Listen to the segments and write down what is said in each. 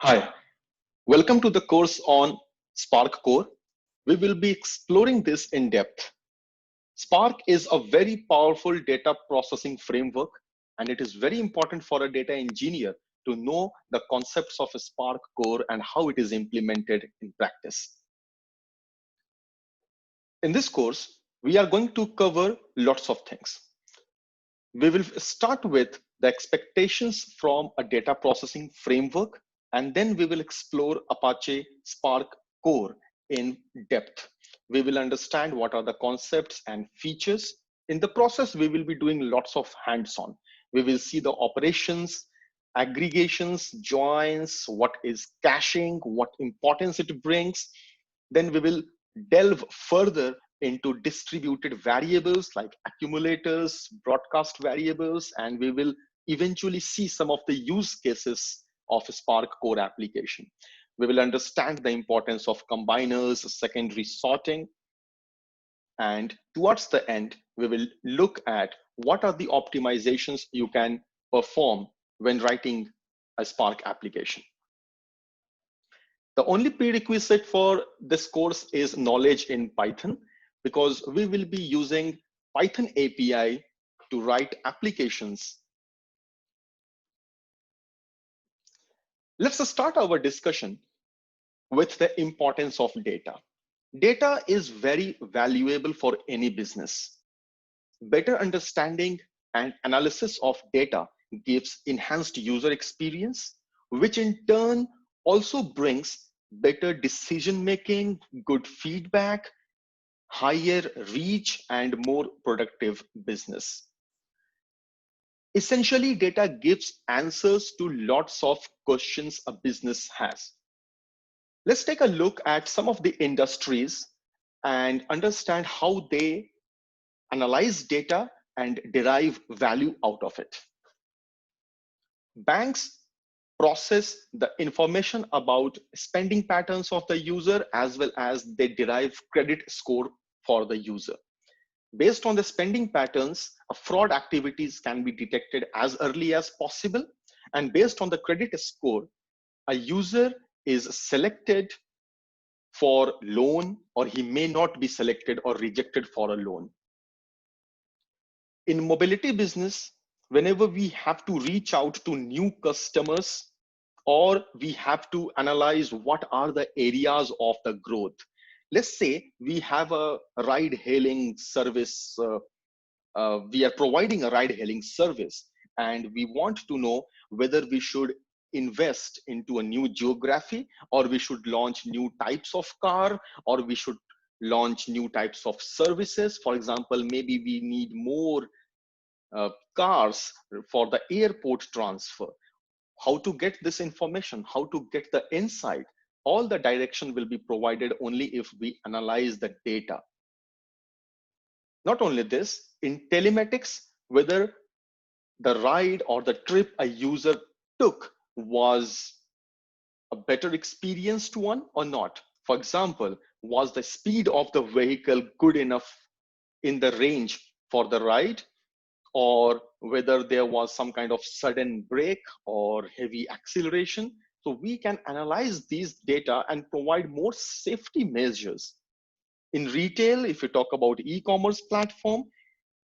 Hi, welcome to the course on Spark Core. We will be exploring this in depth. Spark is a very powerful data processing framework, and it is very important for a data engineer to know the concepts of a Spark Core and how it is implemented in practice. In this course, we are going to cover lots of things. We will start with the expectations from a data processing framework, and then we will explore Apache Spark Core in depth. We will understand what are the concepts and features. In the process, we will be doing lots of hands-on. We will see the operations, aggregations, joins, what is caching, what importance it brings. Then we will delve further into distributed variables like accumulators, broadcast variables, and we will eventually see some of the use cases of a Spark Core application. We will understand the importance of combiners, secondary sorting, and towards the end, we will look at what are the optimizations you can perform when writing a Spark application. The only prerequisite for this course is knowledge in Python, because we will be using Python API to write applications. Let's start our discussion with the importance of data. Data is very valuable for any business. Better understanding and analysis of data gives enhanced user experience, which in turn also brings better decision making, good feedback, higher reach, and more productive business. Essentially, data gives answers to lots of questions a business has. Let's take a look at some of the industries and understand how they analyze data and derive value out of it. Banks process the information about spending patterns of the user as well as they derive credit score for the user. Based on the spending patterns, fraud activities can be detected as early as possible. And based on the credit score, a user is selected for loan, or he may not be selected or rejected for a loan. In mobility business, whenever we have to reach out to new customers, or we have to analyze what are the areas of the growth. Let's say we have a ride hailing service, we are providing a ride hailing service, and we want to know whether we should invest into a new geography, or we should launch new types of car, or we should launch new types of services. For example, maybe we need more cars for the airport transfer. How to get this information, how to get the insight, all the direction will be provided only if we analyze the data. Not only this, in telematics, whether the ride or the trip a user took was a better experienced one or not. For example, was the speed of the vehicle good enough in the range for the ride, or whether there was some kind of sudden brake or heavy acceleration. So we can analyze these data and provide more safety measures. In retail, if you talk about e-commerce platform,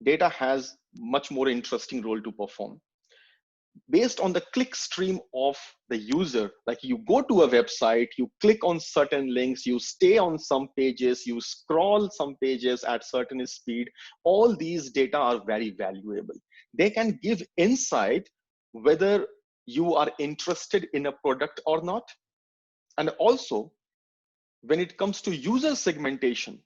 data has much more interesting role to perform. Based on the click stream of the user, like you go to a website, you click on certain links, you stay on some pages, you scroll some pages at certain speed, all these data are very valuable. They can give insight whether you are interested in a product or not. And also, when it comes to user segmentation,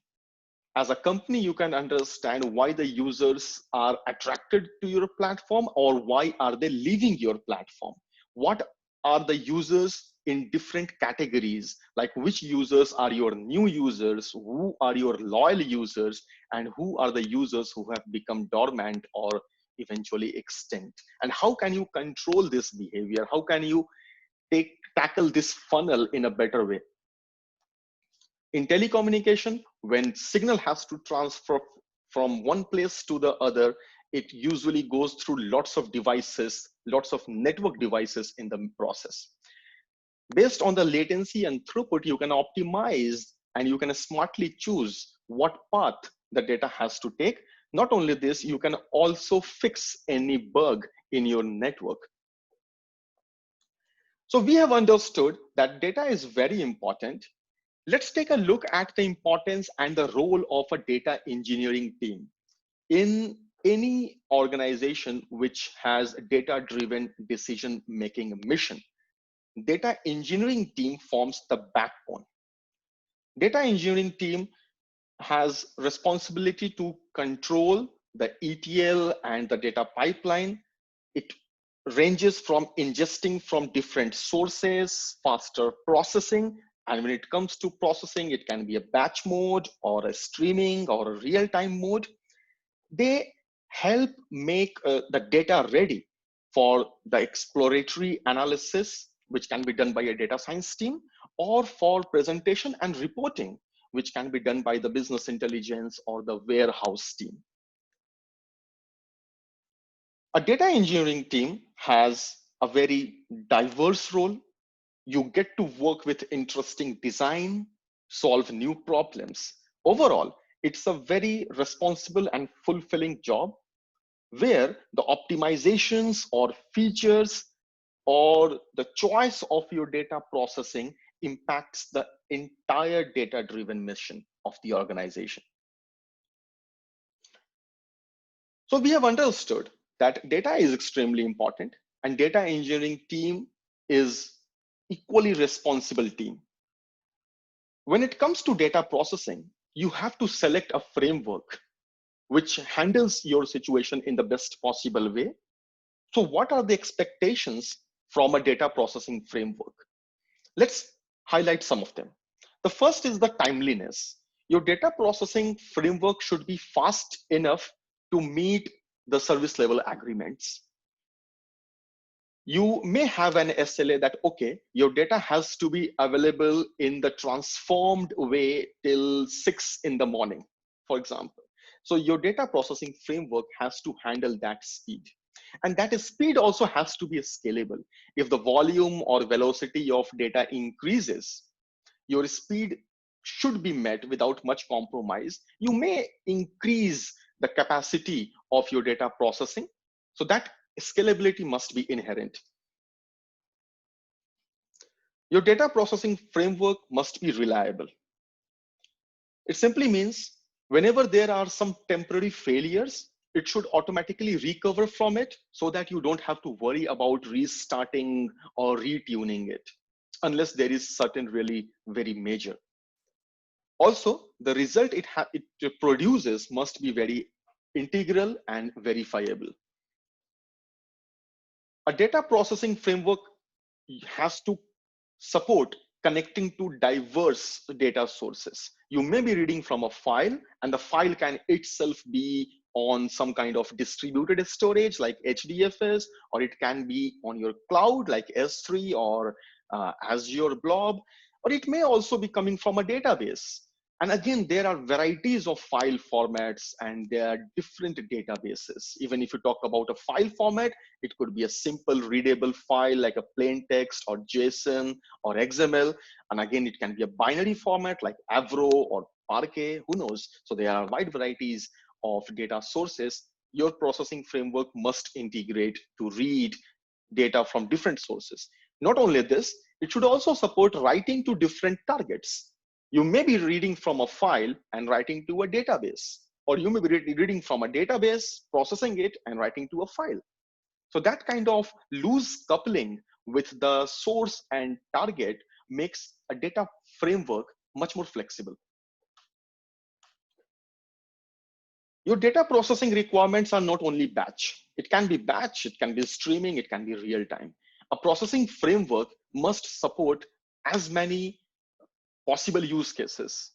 as a company, you can understand why the users are attracted to your platform, or why are they leaving your platform. What are the users in different categories, like which users are your new users, who are your loyal users, and who are the users who have become dormant or eventually extinct. And how can you control this behavior? How can you tackle this funnel in a better way? In telecommunication, when signal has to transfer from one place to the other, it usually goes through lots of devices, lots of network devices in the process. Based on the latency and throughput, you can optimize and you can smartly choose what path the data has to take. Not only this, you can also fix any bug in your network. So we have understood that data is very important. Let's take a look at the importance and the role of a data engineering team in any organization which has data-driven decision-making mission. Data engineering team forms the backbone. Data engineering team has responsibility to control the ETL and the data pipeline. It ranges from ingesting from different sources, faster processing, and when it comes to processing, it can be a batch mode or a streaming or a real-time mode. They help make the data ready for the exploratory analysis, which can be done by a data science team, or for presentation and reporting, which can be done by the business intelligence or the warehouse team. A data engineering team has a very diverse role. You get to work with interesting design, solve new problems. Overall, it's a very responsible and fulfilling job where the optimizations or features or the choice of your data processing impacts the entire data-driven mission of the organization. So we have understood that data is extremely important and data engineering team is equally responsible team. When it comes to data processing, you have to select a framework which handles your situation in the best possible way. So what are the expectations from a data processing framework? Let's highlight some of them. The first is the timeliness. Your data processing framework should be fast enough to meet the service level agreements. You may have an SLA that, okay, your data has to be available in the transformed way till 6 in the morning, for example. So your data processing framework has to handle that speed. And that speed also has to be scalable. If the volume or velocity of data increases, your speed should be met without much compromise. You may increase the capacity of your data processing. So that scalability must be inherent. Your data processing framework must be reliable. It simply means whenever there are some temporary failures, it should automatically recover from it so that you don't have to worry about restarting or retuning it, unless there is certain really very major. Also, the result it produces must be very integral and verifiable. A data processing framework has to support connecting to diverse data sources. You may be reading from a file, and the file can itself be on some kind of distributed storage like HDFS, or it can be on your cloud like S3 or Azure Blob, or it may also be coming from a database. And again, there are varieties of file formats and there are different databases. Even if you talk about a file format, it could be a simple readable file like a plain text or JSON or XML. And again, it can be a binary format like Avro or Parquet, who knows? So there are wide varieties of data sources. Your processing framework must integrate to read data from different sources. Not only this, it should also support writing to different targets. You may be reading from a file and writing to a database, or you may be reading from a database, processing it and writing to a file. So that kind of loose coupling with the source and target makes a data framework much more flexible. Your data processing requirements are not only batch. It can be batch, it can be streaming, it can be real time. A processing framework must support as many possible use cases.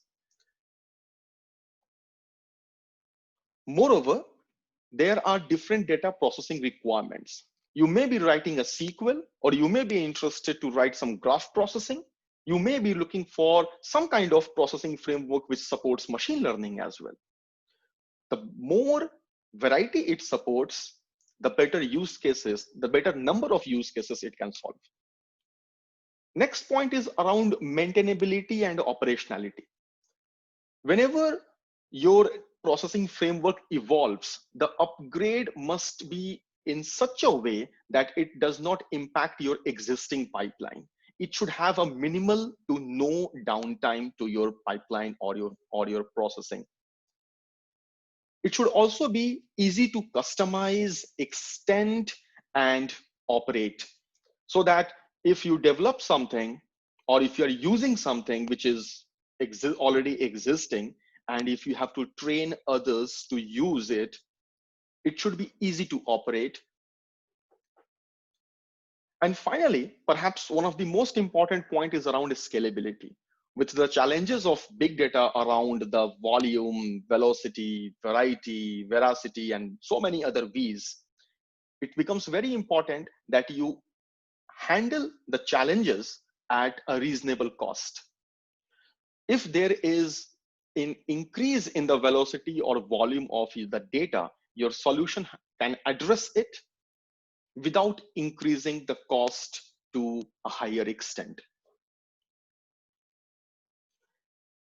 Moreover, there are different data processing requirements. You may be writing a SQL, or you may be interested to write some graph processing. You may be looking for some kind of processing framework which supports machine learning as well. The more variety it supports, the better use cases, the better number of use cases it can solve. Next point is around maintainability and operationality. Whenever your processing framework evolves, the upgrade must be in such a way that it does not impact your existing pipeline. It should have a minimal to no downtime to your pipeline or your processing. It should also be easy to customize, extend, and operate, so that if you develop something or if you're using something which is already existing, and if you have to train others to use it, it should be easy to operate. And finally, perhaps one of the most important point is around scalability. With the challenges of big data around the volume, velocity, variety, veracity, and so many other V's, it becomes very important that you handle the challenges at a reasonable cost. If there is an increase in the velocity or volume of the data, your solution can address it without increasing the cost to a higher extent.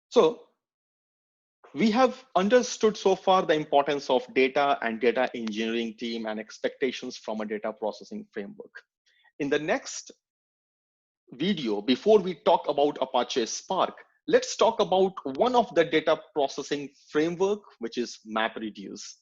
So we have understood so far the importance of data and data engineering team and expectations from a data processing framework. In the next video, before we talk about Apache Spark, let's talk about one of the data processing framework, which is MapReduce.